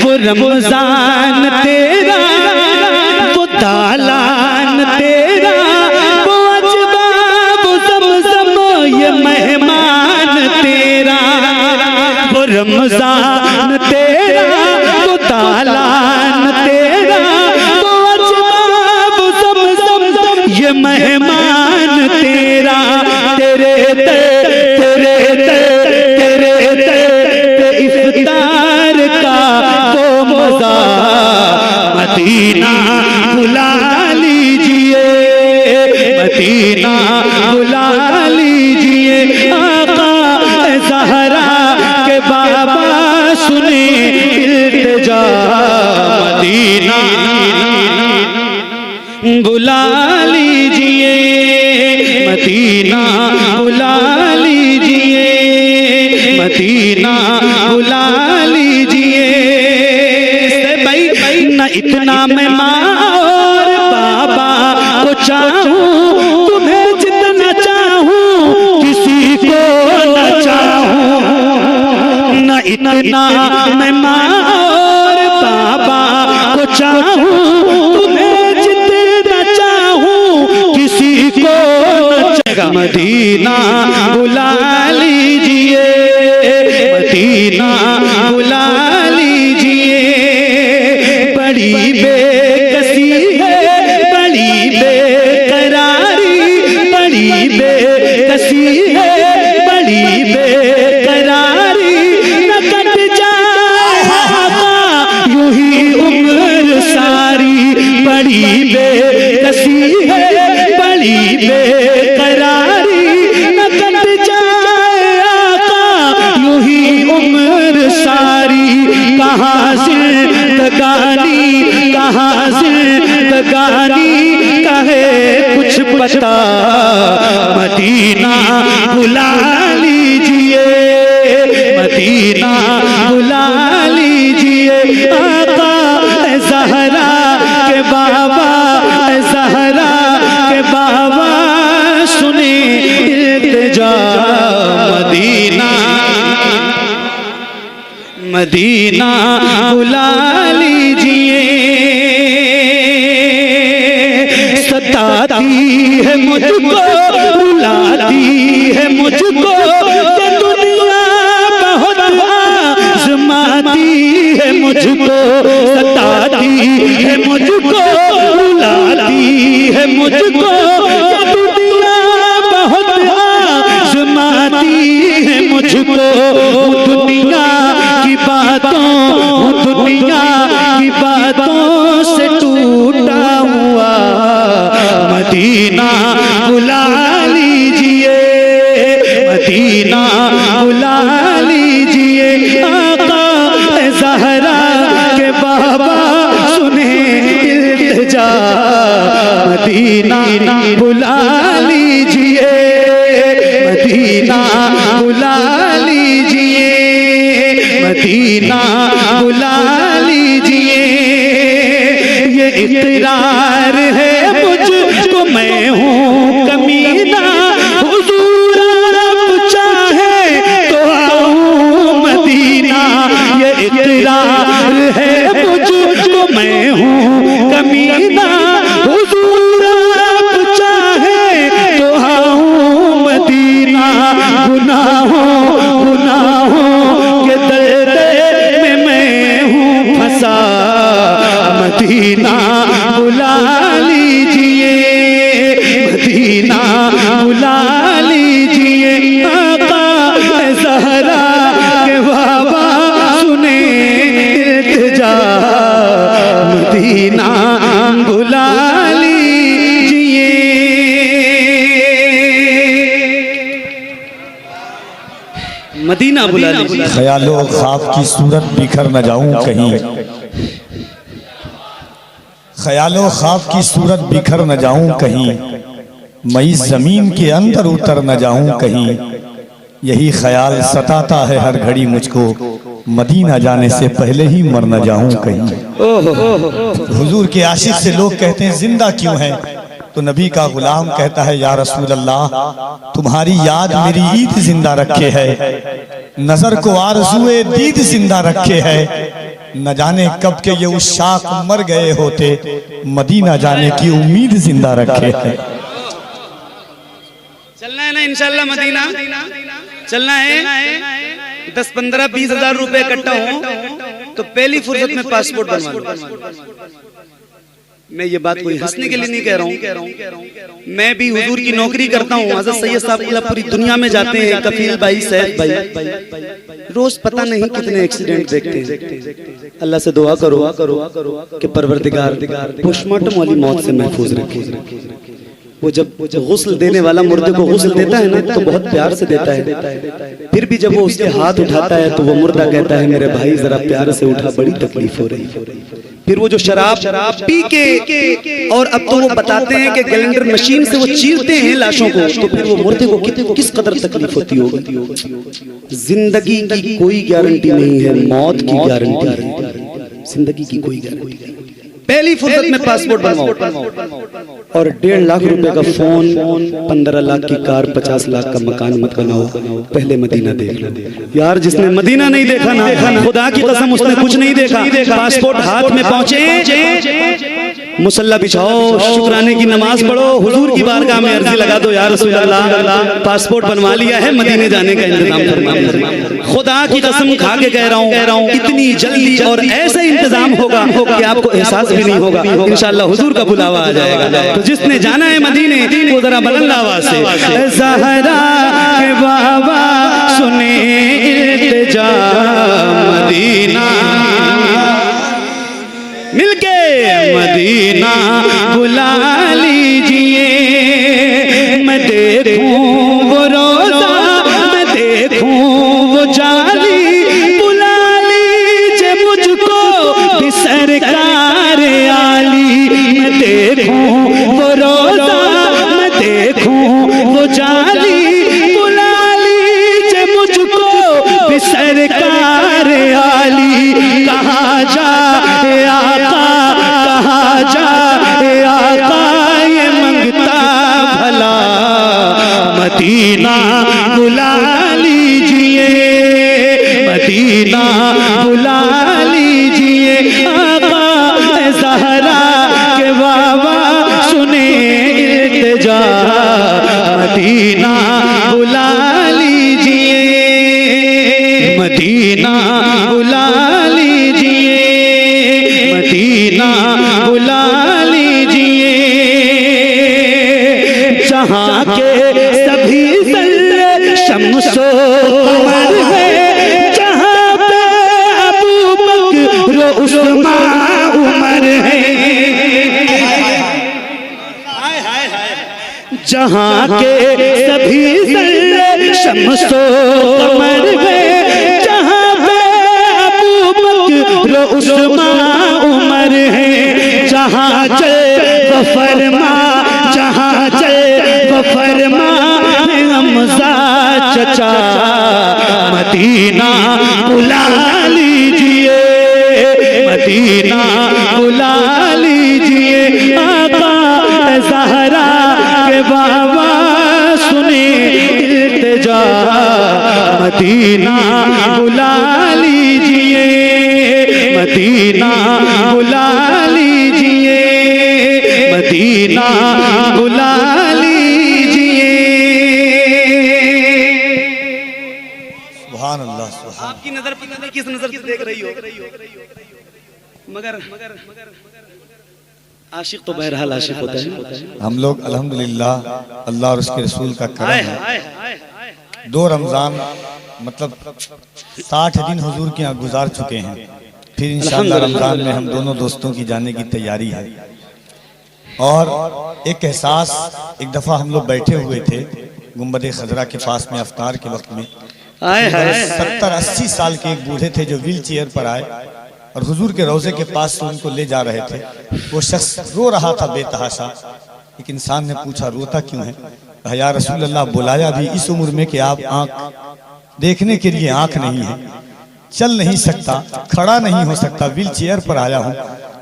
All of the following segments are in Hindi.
वो रमजान तेरा, वो दालान तेरा, वो अजबा वो ज़मज़म ये मेहमान तेरा। वो रमजान तेरा, वो दालान तेरा, वो अजबा वो ज़मज़म ये मेहमान तेरा। तेरे इफ्तार का वो मज़ा मदीना बुला लीजिए, मदीना बुला लीजिए। आका ज़हरा के बाबा सुने इल्तिजा, मदीना बुला लीजिए, मदीना बुला लीजिए, मदीना बुला लीजिए। भाई न इतना मैं माँ और बाबा को चाहूं, तुम्हें जितना चाहूं किसी को न चाहूं। न इतना मैं माँ और बाबा को चाहूं, तुम्हें जितना चाहूं किसी को न चाहूं। मदीना बुला लीजिए, मदीना बुला लीजिए। बड़ी बेकसी है, बड़ी बेकरारी, बड़ी बेकसी है, बड़ी बेकरारी। न कट जाए यूं ही उम्र सारी। बड़ी बेकसी है, बड़ी बेकरारी, न कट जाए आका यूं ही उम्र सारी। कहाँ जिंदगानी, कहाँ जिंदगानी कहे कुछ पता, मदीना बुला लीजिए, मदीना बुला लीजिए। आका ज़हरा के बाबा, ज़हरा के बाबा सुने इल्तिजा, मदीना मदीना बुला लीजिए। सताती है मुझको, रुलाती है मुझको, ये दुनिया बहुत आज़माती है मुझको। सताती है मुझको, रुलाती है मुझको, ये दुनिया बहुत आज़माती है मुझको। दुनिया की बातों, दुनिया की बातों से टूटा हुआ, मदीना बुला लीजिए, मदीना बुला लीजिए। आका ज़हरा के बाबा सुने इल्तिजा, मदीना बुला लीजिए, मदीना बुला लीजिए, मदीना बुला लीजिए। ये इक़रार है मुझको मैं हूँ कमीना, हुज़ूर आप चाहे तो आऊँ मदीना। ये इक़रार है मुझको मैं हूँ कमीना, हुज़ूर आप चाहे तो आऊँ मदीना। गुनाहों के दर्द में मैं हूँ फंसा, मदीना बुला लीजिए, मदीना बुला लीजिए। आका ज़हरा के बाबा सुने इल्तिजा, मदीना बुला लीजिए। मदीना बुला लीजिए। ख्यालो ख्वाब की सूरत बिखर न जाऊं कहीं, ख्यालो ख्वाब की सूरत बिखर न जाऊं कहीं, मैं इस जमीन के अंदर उतर न जाऊं कहीं। यही ख्याल सताता है हर घड़ी मुझको, मदीना जाने से पहले ही मर न जाऊं कहीं। हुजूर के आशिक से लोग कहते हैं जिंदा क्यों है, तो नबी का गुलाम कहता है या रसूल अल्लाह, तुम्हारी याद मेरी ईद जिंदा रखे है, नजर को आरज़ुए दीद जिंदा रखे है, न जाने कब के ये उशाक मर गए होते, मदीना जाने की उम्मीद जिंदा रखे है। चलना है ना इंशाल्लाह मदीना, चलना है। 10, 15, 20 हजार रुपए इकट्ठा हो तो पहली फुर्सत में पासपोर्ट बनवा लो। मैं ये बात कोई हंसने के लिए नहीं कह रहा हूँ, मैं भी हुजूर की नौकरी करता हूँ। हज़रत सैयद साहब पूरी दुनिया में जाते हैं, कफील भाई, सैयद भाई, रोज पता नहीं कितने एक्सीडेंट देखते हैं। अल्लाह से दुआ करो कि परवरदिगार पोस्टमार्टम वाली मौत से महफूज रखे। वो जब गुस्ल देने वाला मुर्दे को गुस्ल देता है ना तो बहुत प्यार से देता है, फिर भी जब वो उसके हाथ उठाता है तो वो मुर्दा कहता है मेरे भाई जरा प्यार से उठा, बड़ी तकलीफ हो रही। फिर वो जो शराब पी के, और अब तो वो बताते हैं कि ग्राइंडर मशीन से वो चीरते हैं लाशों को, तो फिर वो मुर्दे को किस कदर तकलीफ होती होगी। जिंदगी की कोई गारंटी नहीं है, मौत की गारंटी है, जिंदगी की कोई गारंटी नहीं। पहली फुर्सत में पासपोर्ट बनवाओ और 1.5 लाख रुपए का फोन, 15 लाख की कार, 50 लाख का मकान मत बनाओ, पहले मदीना देख लो। यार जिसने मदीना नहीं देखा ना, खुदा की कसम उसने कुछ नहीं देखा। पासपोर्ट हाथ में पहुंचे, मुसल्ला बिछाओ, शुक्राने की नमाज पढ़ो, हुजूर की बारगाह में अर्जी लगा दो, या रसूल अल्लाह पासपोर्ट बनवा लिया है, मदीने जाने का इंतजाम फरमाइए। खुदा की कसम खा के कह रहा हूँ इतनी जल्दी और ऐसा इंतजाम होगा कि आपको एहसास भी नहीं होगा। इंशाअल्लाह हुजूर का बुलावा आ जाएगा। तो जिसने जाना है मदीने वो जरा बुलंद आवाज से ज़हरा के बाबा सुने इल्तिजा मदीना, मिलके मदीना बुला लीजिए। मैं देखूं वो रोजा, मैं देखूं वो जाली, बुला लीजिए मुझको भी सरकार आली। मैं देखूं वो रोजा, मैं देखूं वो जाली, बुला लीजिए मुझको भी सरकार आली। कहाँ जाए आका, कहाँ जाए आका, ये मंगता भला मदीना बुला लीजिए, मदीना बुला लीजिए। आका ज़हरा के बाबा सुने इल्तिजा मदीना बुला लीजिए, मदीना बुला लीजिए, मदीना बुला लीजिए। जहाँ के सभी सल्ले शम्सो कमर है, जहाँ पे अबू बकर उस्मान उमर है, जहाँ के सभी सल्ले शम्सो कमर है, जहाँ पे अबू बकर उस्मान उमर है। जहाँ चल वो फरमा, जहाँ चल वो फरमा, हमजा चचा मदीना बुला लीजिए, मदीना बुला लीजिए। आका ज़हरा के बाबा सुने इल्तिजा मदीना बुला लीजिए, मदीना बुला लीजिए, मदीना बुला लीजिए। सुभान अल्लाह, सुभान। आपकी नजर पता नहीं किस नजर से देख रही हो, मगर आशिक तो बहरहाल आशिक होता है। हम लोग अल्हम्दुलिल्लाह अल्लाह और उसके रसूल का करम है, 2 रमज़ान मतलब 60 दिन हुजूर के यहाँ गुजार चुके हैं। फिर इंशाअल्लाह रमज़ान में हम दोनों दोस्तों की जाने की तैयारी है। और एक एहसास, एक दफ़ा हम लोग बैठे हुए थे गुंबद खजरा के पास में अफ्तार के वक्त में, 70-80 साल के एक बूढ़े थे जो व्हील चेयर पर आए और हुजूर के रोज़े के पास से उनको ले जा रहे थे। वो शख्स रो रहा था बेतहाशा। एक इंसान ने पूछा रोता क्यों है? कहा या रसूल अल्लाह, बुलाया भी इस उम्र में कि आप आँख देखने के लिए आँख नहीं है, चल नहीं सकता, खड़ा नहीं हो सकता, व्हील चेयर पर आया हूँ।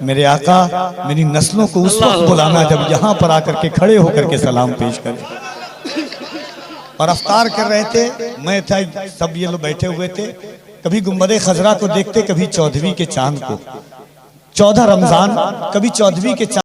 मेरे आका मेरी नस्लों को उस वक्त बुलाना जब यहाँ पर आकर के खड़े होकर के सलाम पेश करें। और अफ्तार कर रहे थे, मैं था, सब ये लोग बैठे हुए थे। कभी गुंबदे खजरा को देखते, कभी 14वीं के चांद को। 14 रमजान, कभी 14वीं के चांद